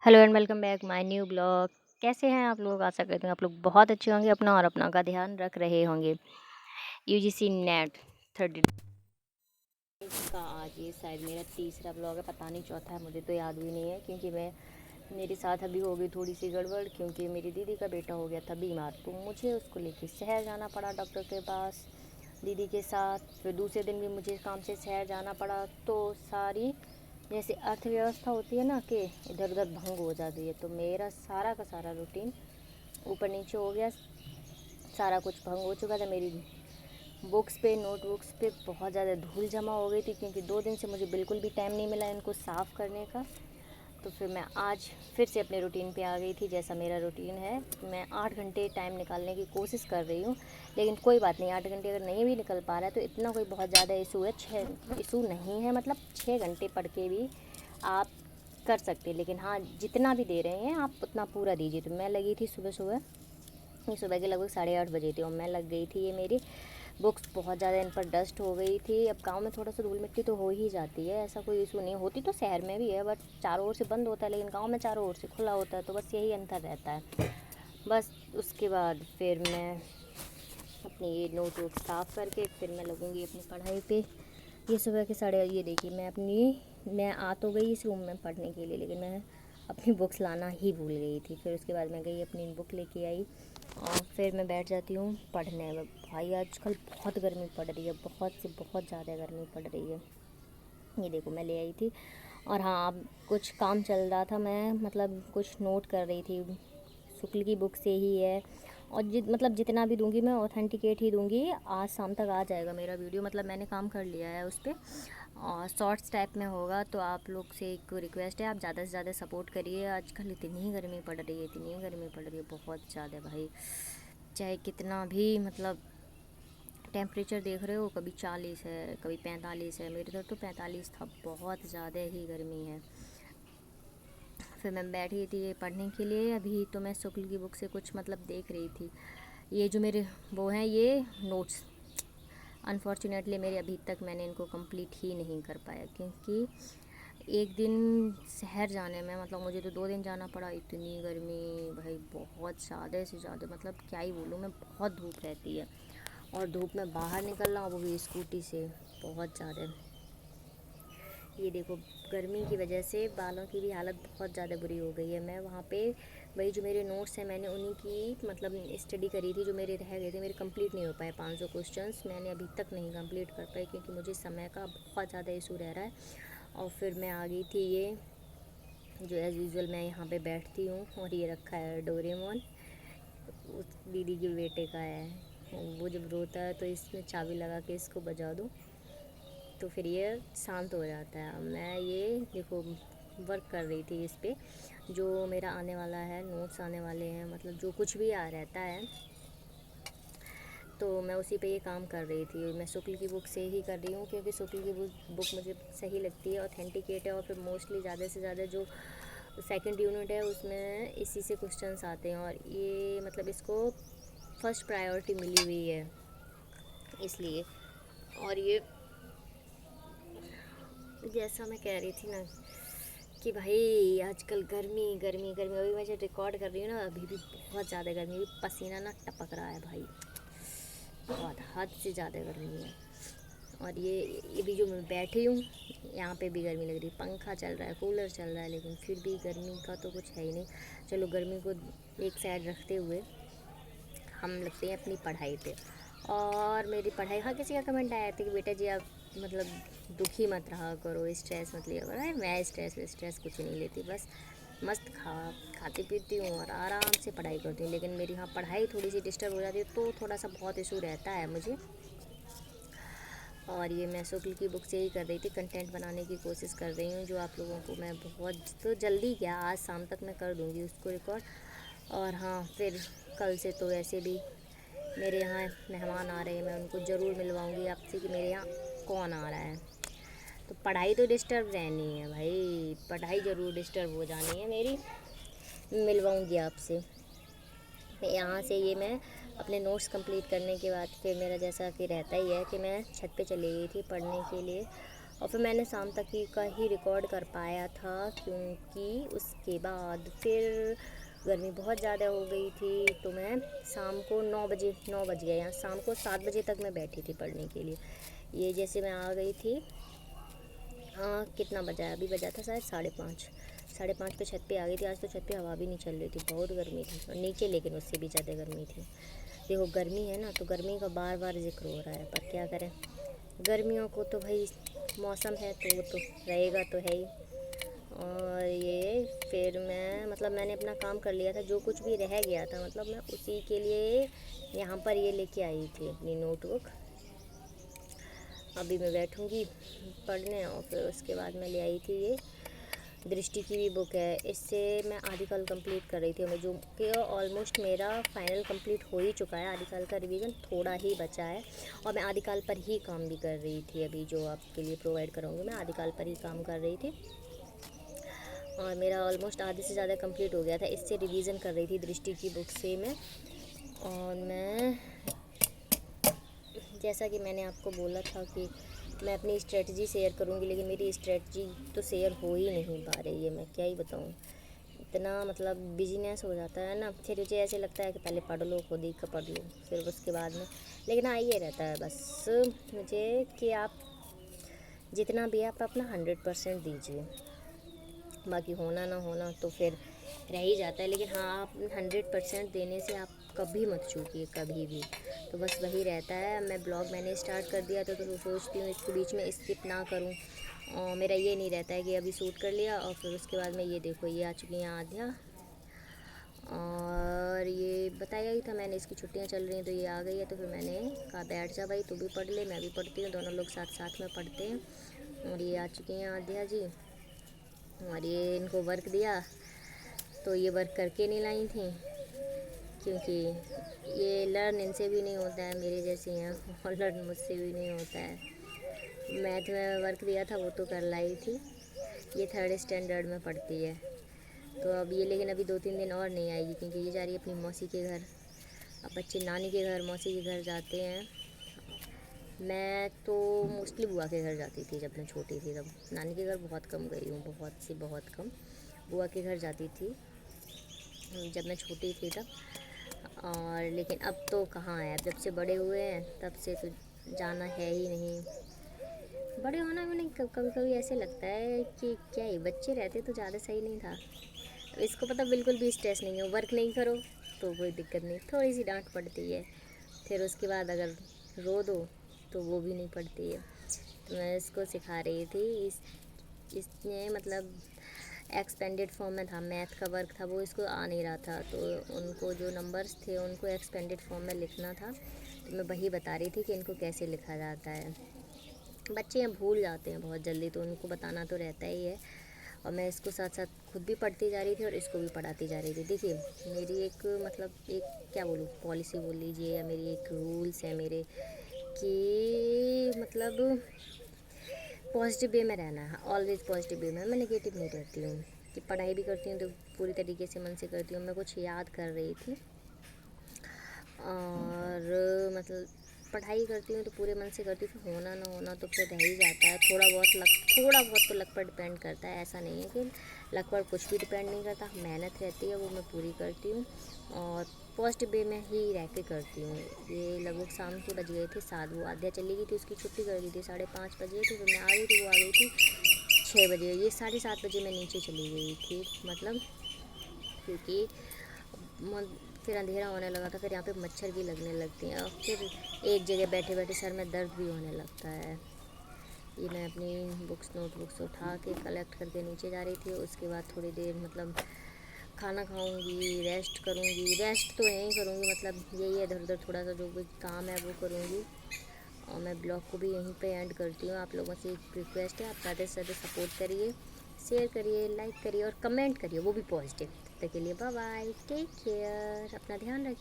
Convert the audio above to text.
Hello and welcome back my new blog. कैसे हैं आप लोग? आशा करते हैं आप लोग बहुत अच्छे होंगे, अपना और अपना का ध्यान रख रहे होंगे। यूजीसी नेट 30 का आज ये शायद मेरा तीसरा ब्लॉग है, पता नहीं चौथा है, मुझे तो याद भी नहीं है क्योंकि मेरे साथ अभी हो गई थोड़ी सी गड़बड़ क्योंकि मेरी दीदी का बेटा हो गया था बीमार, तो मुझे उसको लेके शहर जाना पड़ा डॉक्टर के पास दीदी के साथ। फिर दूसरे दिन भी मुझे काम से शहर जाना पड़ा, तो सारी जैसे अर्थव्यवस्था होती है ना कि इधर उधर भंग हो जाती है, तो मेरा सारा का सारा रूटीन ऊपर नीचे हो गया। सारा कुछ भंग हो चुका था। मेरी बुक्स पे नोटबुक्स पे बहुत ज़्यादा धूल जमा हो गई थी क्योंकि 2 दिन से मुझे बिल्कुल भी टाइम नहीं मिला इनको साफ़ करने का। तो फिर मैं आज फिर से अपने रूटीन पे आ गई थी। जैसा मेरा रूटीन है, मैं 8 घंटे टाइम निकालने की कोशिश कर रही हूँ, लेकिन कोई बात नहीं, 8 घंटे अगर नहीं भी निकल पा रहा है तो इतना कोई बहुत ज़्यादा इशू है, 6 इशू नहीं है, मतलब 6 घंटे पढ़ के भी आप कर सकते हैं। लेकिन हाँ, जितना भी दे रहे हैं आप उतना पूरा दीजिए। तो मैं लगी थी सुबह सुबह, ये सुबह के लगभग 8:30 बजे थी और मैं लग गई थी। ये मेरी बुक्स बहुत ज़्यादा इन पर डस्ट हो गई थी। अब गांव में थोड़ा सा धूल मिट्टी तो हो ही जाती है, ऐसा कोई इशू नहीं होती, तो शहर में भी है, बट चारों ओर से बंद होता है, लेकिन गांव में चारों ओर से खुला होता है, तो बस यही अंतर रहता है। बस उसके बाद फिर मैं अपनी ये नोटबुक साफ़ करके फिर मैं लगूँगी अपनी पढ़ाई पे। ये सुबह के साढ़े, ये देखिए मैं आ तो गई इस रूम में पढ़ने के लिए, लेकिन मैं अपनी बुक्स लाना ही भूल गई थी। फिर उसके बाद मैं गई अपनी बुक लेके आई और फिर मैं बैठ जाती हूँ पढ़ने में। भाई आजकल बहुत गर्मी पड़ रही है, बहुत से बहुत ज़्यादा गर्मी पड़ रही है। ये देखो मैं ले आई थी। और हाँ, अब कुछ काम चल रहा था, मैं मतलब कुछ नोट कर रही थी, शुक्ल की बुक से ही है। और मतलब जितना भी दूंगी मैं ऑथेंटिकेट ही दूंगी। आज शाम तक आ जाएगा मेरा वीडियो, मतलब मैंने काम कर लिया है उस पर, और शॉर्ट्स टाइप में होगा। तो आप लोग से एक रिक्वेस्ट है, आप ज़्यादा से ज़्यादा सपोर्ट करिए। आजकल इतनी गर्मी पड़ रही है, इतनी गर्मी पड़ रही है, बहुत ज़्यादा भाई। चाहे कितना भी मतलब टेम्परेचर देख रहे हो, कभी 40 है कभी 45 है, मेरे इधर तो 45 था, बहुत ज़्यादा ही गर्मी है। फिर मैं बैठी थी पढ़ने के लिए। अभी तो मैं शुक्ल की बुक से कुछ मतलब देख रही थी। ये जो मेरे वो हैं ये नोट्स, अनफॉर्चुनेटली मेरे अभी तक मैंने इनको कंप्लीट ही नहीं कर पाया क्योंकि एक दिन शहर जाने में मतलब मुझे तो 2 दिन जाना पड़ा। इतनी गर्मी भाई, बहुत ज़्यादा से ज़्यादा, मतलब क्या ही बोलूँ मैं, बहुत धूप रहती है और धूप में बाहर निकलना, वो भी स्कूटी से, बहुत ज़्यादा। ये देखो, गर्मी की वजह से बालों की भी हालत बहुत ज़्यादा बुरी हो गई है। मैं वहाँ पे वही जो मेरे नोट्स हैं, मैंने उन्हीं की मतलब स्टडी करी थी, जो मेरे रह गए थे, मेरे कंप्लीट नहीं हो पाए। 500 क्वेश्चंस मैंने अभी तक नहीं कंप्लीट कर पाई क्योंकि मुझे समय का बहुत ज़्यादा इशू रह रहा है। और फिर मैं आ गई थी, ये जो एज़ यूज़ुअल मैं यहाँ पे बैठती हूँ, और ये रखा है डोरेमोन, उस दीदी के बेटे का है। वो जब रोता है तो इसमें चाबी लगा के इसको बजा दूँ तो फिर ये शांत हो जाता है। मैं ये देखो वर्क कर रही थी इस पे, जो मेरा आने वाला है, नोट्स आने वाले हैं, मतलब जो कुछ भी आ रहता है, तो मैं उसी पे ये काम कर रही थी। मैं शुक्ल की बुक से ही कर रही हूँ क्योंकि शुक्ल की बुक मुझे सही लगती है, ऑथेंटिकेट है, और फिर मोस्टली ज़्यादा से ज़्यादा जो सेकंड यूनिट है उसमें इसी से क्वेश्चंस आते हैं, और ये मतलब इसको फर्स्ट प्रायोरिटी मिली हुई है इसलिए। और ये जैसा मैं कह रही थी ना कि भाई आजकल गर्मी गर्मी गर्मी, अभी मैं जो रिकॉर्ड कर रही हूँ ना, अभी भी बहुत ज़्यादा गर्मी, अभी पसीना ना टपक रहा है भाई, बहुत हद से ज़्यादा गर्मी है। और ये भी जो मैं बैठी हूँ, यहाँ पे भी गर्मी लग रही है, पंखा चल रहा है, कूलर चल रहा है, लेकिन फिर भी गर्मी का तो कुछ है ही नहीं। चलो गर्मी को एक साइड रखते हुए हम लगते हैं अपनी पढ़ाई पे। और मेरी पढ़ाई, हाँ, किसी का कमेंट आया था कि बेटा जी आप मतलब दुखी मत रहा करो, स्ट्रेस मत लिया करो। अरे मैं स्ट्रेस कुछ नहीं लेती, बस मस्त खाती पीती हूँ और आराम से पढ़ाई करती हूँ। लेकिन मेरी हाँ पढ़ाई थोड़ी सी डिस्टर्ब हो जाती है तो थोड़ा सा बहुत इशू रहता है मुझे। और ये मैं शुक्ल की बुक से ही कर रही थी, कंटेंट बनाने की कोशिश कर रही हूँ, जो आप लोगों को मैं बहुत तो जल्दी, क्या आज शाम तक मैं कर दूँगी उसको रिकॉर्ड। और हाँ, फिर कल से तो वैसे भी मेरे यहाँ मेहमान आ रहे हैं, मैं उनको ज़रूर मिलवाऊँगी आपसे कि मेरे यहाँ कौन आ रहा है। तो पढ़ाई तो डिस्टर्ब रहनी है भाई, पढ़ाई ज़रूर डिस्टर्ब हो जानी है मेरी, मिलवाऊँगी आपसे। यहाँ से ये मैं अपने नोट्स कंप्लीट करने के बाद फिर मेरा जैसा कि रहता ही है कि मैं छत पे चली गई थी पढ़ने के लिए। और फिर मैंने शाम तक ही रिकॉर्ड कर पाया था, क्योंकि उसके बाद फिर गर्मी बहुत ज़्यादा हो गई थी। तो मैं शाम को 9 बज गए, यहाँ शाम को 7 बजे तक मैं बैठी थी पढ़ने के लिए। ये जैसे मैं आ गई थी, कितना बजा है, अभी बजा था शायद 5:30 पे छत पे आ गई थी। आज तो छत पे हवा भी नहीं चल रही थी, बहुत गर्मी थी, और नीचे लेकिन उससे भी ज़्यादा गर्मी थी। देखो गर्मी है ना, तो गर्मी का बार बार जिक्र हो रहा है, पर क्या करें, गर्मियों को तो भाई मौसम है तो वो तो रहेगा तो है ही। और ये फिर मैंने अपना काम कर लिया था, जो कुछ भी रह गया था, मतलब मैं उसी के लिए यहाँ पर ये लेके आई थी अपनी नोटबुक। अभी मैं बैठूँगी पढ़ने, और फिर उसके बाद मैं ले आई थी ये दृष्टि की भी बुक है। इससे मैं आदि काल कंप्लीट कर रही थी, मैं जो कि ऑलमोस्ट मेरा फाइनल कंप्लीट हो ही चुका है। आदि काल का रिवीजन थोड़ा ही बचा है, और मैं आदि काल पर ही काम भी कर रही थी। अभी जो आपके लिए प्रोवाइड करूँगी मैं आदि काल पर ही काम कर रही थी, और मेरा ऑलमोस्ट आधे से ज़्यादा कंप्लीट हो गया था। इससे रिवीजन कर रही थी दृष्टि की बुक से मैं। और मैं जैसा कि मैंने आपको बोला था कि मैं अपनी स्ट्रेटजी शेयर करूंगी, लेकिन मेरी स्ट्रेटजी तो शेयर हो ही नहीं पा रही है। मैं क्या ही बताऊं, इतना मतलब बिजीनेस हो जाता है ना, फिर मुझे ऐसे लगता है कि पहले पढ़ लो, खुद ही का पढ़ लो, फिर उसके बाद में। लेकिन हाँ, ये रहता है बस मुझे कि आप जितना भी आप अपना 100% दीजिए, बाकी होना ना होना तो फिर रह ही जाता है। लेकिन हाँ, आप 100% देने से आप कभी मत चूकिए, कभी भी। तो बस वही रहता है। मैं ब्लॉग मैंने स्टार्ट कर दिया था, तो सोचती हूँ इसके बीच में स्किप ना करूँ। और मेरा ये नहीं रहता है कि अभी शूट कर लिया और फिर उसके बाद में ये देखो ये आ चुकी हैं आध्या, और ये बताया ही था मैंने इसकी छुट्टियाँ चल रही हैं, तो ये आ गई है। तो फिर मैंने कहा बैठ जा भाई, तू भी पढ़ ले, मैं भी पढ़ती हूँ, दोनों लोग साथ साथ में पढ़ते हैं। और ये आ चुकी हैं आध्या जी, और ये इनको वर्क दिया, तो ये वर्क करके नहीं लाई थी, क्योंकि ये लर्न इनसे भी नहीं होता है, मेरे जैसी हैं, और लर्न मुझसे भी नहीं होता है। मैथ में वर्क दिया था वो तो कर लाई थी। ये 3rd स्टैंडर्ड में पढ़ती है, तो अब ये लेकिन अभी 2-3 दिन और नहीं आएगी, क्योंकि ये जा रही है अपनी मौसी के घर। अब बच्चे नानी के घर, मौसी के घर जाते हैं। मैं तो मोस्टली बुआ के घर जाती थी जब मैं छोटी थी, तब नानी के घर बहुत कम गई हूँ, बहुत कम। बुआ के घर जाती थी जब मैं छोटी थी तब। और लेकिन अब तो कहाँ है, अब जब से बड़े हुए हैं तब से तो जाना है ही नहीं। बड़े होना भी नहीं, कभी कभी ऐसे लगता है कि क्या ही बच्चे रहते तो ज़्यादा सही नहीं था। तो इसको पता बिल्कुल भी स्ट्रेस नहीं है, वर्क नहीं करो तो कोई दिक्कत नहीं, थोड़ी सी डांट पड़ती है, फिर उसके बाद अगर रो दो तो वो भी नहीं पड़ती है। तो मैं इसको सिखा रही थी, इसने मतलब एक्सपेंडेड फॉर्म में था, मैथ का वर्क था, वो इसको आ नहीं रहा था, तो उनको जो नंबर्स थे उनको एक्सपेंडेड फॉर्म में लिखना था। तो मैं वही बता रही थी कि इनको कैसे लिखा जाता है। बच्चे यहाँ भूल जाते हैं बहुत जल्दी, तो उनको बताना तो रहता ही है। और मैं इसको साथ साथ खुद भी पढ़ती जा रही थी और इसको भी पढ़ाती जा रही थी। देखिए मेरी एक मतलब एक क्या बोलूँ, पॉलिसी बोल लीजिए, या मेरी एक रूल्स है मेरे, कि मतलब पॉजिटिव वे में रहना है, ऑलवेज पॉजिटिव वे में। मैं नेगेटिव नहीं रहती हूँ, कि पढ़ाई भी करती हूँ तो पूरी तरीके से मन से करती हूँ। मैं कुछ याद कर रही थी, और मतलब पढ़ाई करती हूँ तो पूरे मन से करती हूँ, फिर होना ना होना तो फिर रह ही जाता है। थोड़ा बहुत तो लक पर डिपेंड करता है, ऐसा नहीं है कि लक पर कुछ भी डिपेंड नहीं करता। मेहनत रहती है वो मैं पूरी करती हूँ, और पॉजिटिव वे में ही रह के करती हूँ। ये लगभग शाम के बज गए थे 7, वो आध्या चली गई थी, उसकी छुट्टी कर दी थी 5:30 बजे थी, तो मैं आ गई थी, वो आ गई थी 6 बजे। ये 7:30 बजे मैं नीचे चली गई थी, मतलब क्योंकि फिर अंधेरा होने लगा था, फिर यहाँ पे मच्छर भी लगने लगते हैं, और फिर एक जगह बैठे बैठे सर में दर्द भी होने लगता है। ये मैं अपनी नोटबुक्स उठा के कलेक्ट करके नीचे जा रही थी। उसके बाद थोड़ी देर मतलब खाना खाऊंगी, रेस्ट करूंगी, रेस्ट तो यहीं करूंगी, मतलब यही है, इधर उधर थोड़ा सा जो भी काम है वो करूंगी। और मैं ब्लॉग को भी यहीं पे एंड करती हूँ। आप लोगों से एक रिक्वेस्ट है, आप ज़्यादा से ज़्यादा सपोर्ट करिए, शेयर करिए, लाइक करिए और कमेंट करिए, वो भी पॉजिटिव। तब तक के लिए बाय बाय, टेक केयर, अपना ध्यान रखिए।